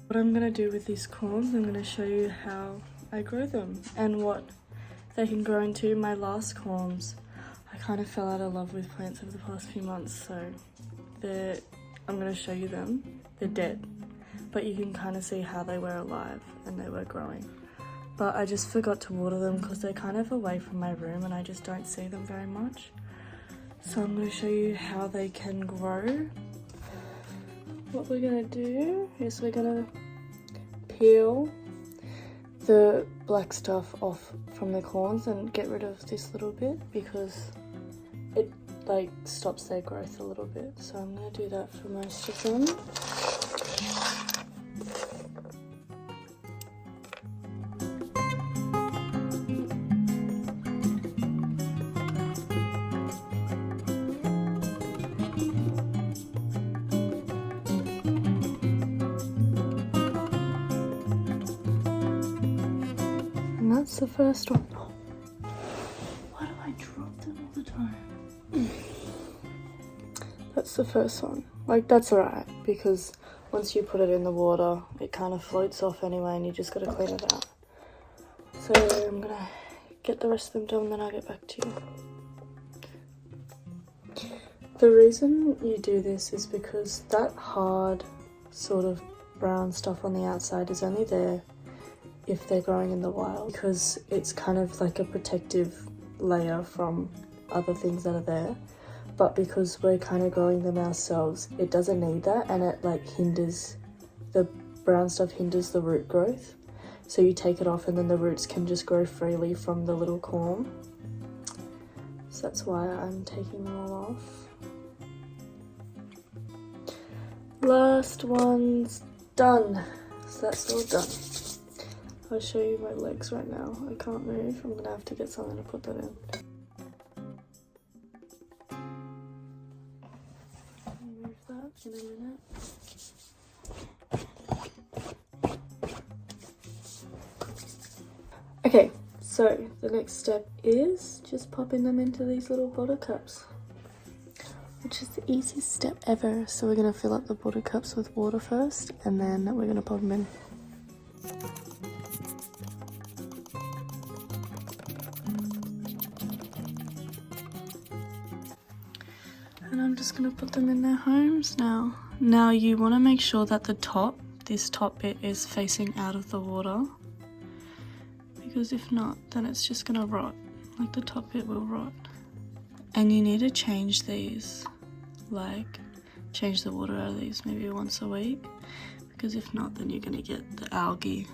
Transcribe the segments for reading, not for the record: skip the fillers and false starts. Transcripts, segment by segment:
What I'm going to do with these corms, I'm going to show you how I grow them and what they can grow into. My last corms, I kind of fell out of love with plants over the past few months, so I'm going to show you them. They're dead, but you can kind of see how they were alive and they were growing. But I just forgot to water them because they're kind of away from my room and I just don't see them very much. So I'm going to show you how they can grow. What we're going to do is we're going to peel the black stuff off from the corms and get rid of this little bit because it like stops their growth a little bit. So I'm going to do that for most of them. And that's the first one. Why do I drop them all the time? That's the first one. Like, that's alright, because once you put it in the water, it kind of floats off anyway and you just gotta clean it out. So I'm gonna get the rest of them done and then I'll get back to you. The reason you do this is because that hard sort of brown stuff on the outside is only there if they're growing in the wild, because it's kind of like a protective layer from other things that are there. But because we're kind of growing them ourselves, it doesn't need that, and it like hinders, the brown stuff hinders the root growth. So you take it off and then the roots can just grow freely from the little corm. So that's why I'm taking them all off. Last one's done. So that's all done. I'll show you my legs right now. I can't move. I'm gonna have to get something to put that in. I'll move that in a minute. Okay, so the next step is just popping them into these little bottle cups, which is the easiest step ever. So we're gonna fill up the bottle cups with water first, and then we're gonna pop them in. And I'm just going to put them in their homes now. Now you want to make sure that the top, this top bit, is facing out of the water. Because if not, then it's just going to rot. Like, the top bit will rot. And you need to change these. Like, change the water out of these maybe once a week. Because if not, then you're going to get the algae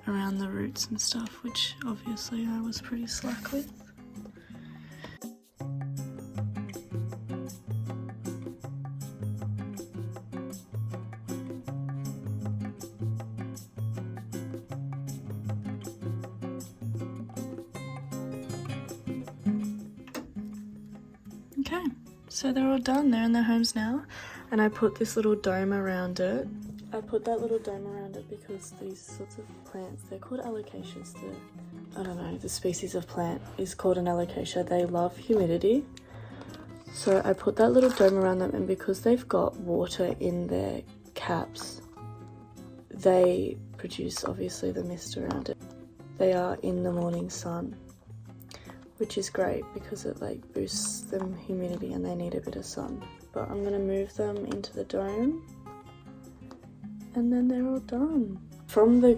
around the roots and stuff, which obviously I was pretty slack with. Okay, so they're all done. They're in their homes now, and I put this little dome around it. I put that little dome around it because these sorts of plants, they're called Alocasias. I don't know, the species of plant is called an Alocasia. They love humidity. So I put that little dome around them, and because they've got water in their caps, they produce obviously the mist around it. They are in the morning sun, which is great because it like boosts them humidity and they need a bit of sun. But I'm gonna move them into the dome and then they're all done. From the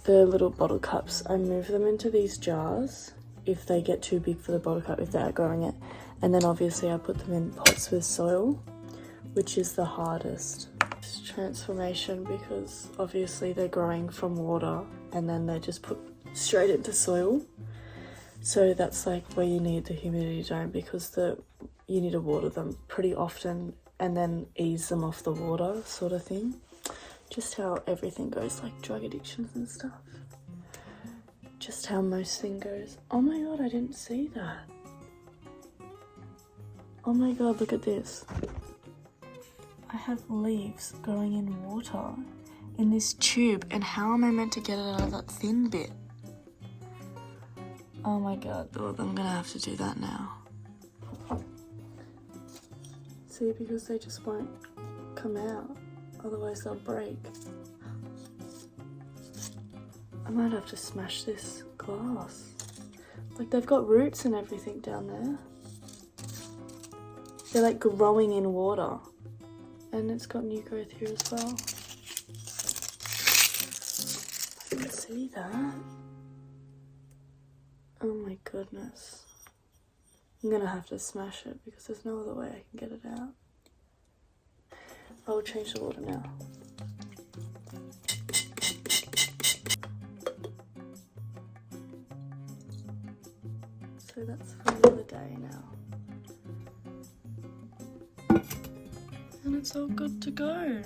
little bottle cups, I move them into these jars if they get too big for the bottle cup, if they're outgrowing it. And then obviously I put them in pots with soil, which is the hardest transformation because obviously they're growing from water and then they just put straight into soil. So that's like where you need the humidity dome because you need to water them pretty often and then ease them off the water sort of thing. Just how everything goes, like drug addictions and stuff. Just how most thing goes. Oh my god, I didn't see that. Oh my god, look at this. I have leaves growing in water in this tube, and how am I meant to get it out of that thin bit? Oh my god, I'm gonna have to do that now. See, because they just won't come out. otherwise they'll break. I might have to smash this glass. Like, they've got roots and everything down there. They're like growing in water. And it's got new growth here as well. I can see that. Oh my goodness. I'm gonna have to smash it because there's no other way I can get it out. I will change the water now. So that's for another day now. And it's all good to go.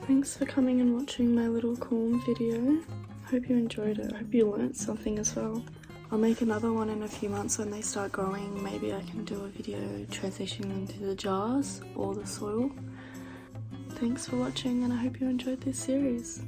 Thanks for coming and watching my little corm video. I hope you enjoyed it. I hope you learnt something as well. I'll make another one in a few months when they start growing. Maybe I can do a video transitioning them to the jars or the soil. Thanks for watching and I hope you enjoyed this series.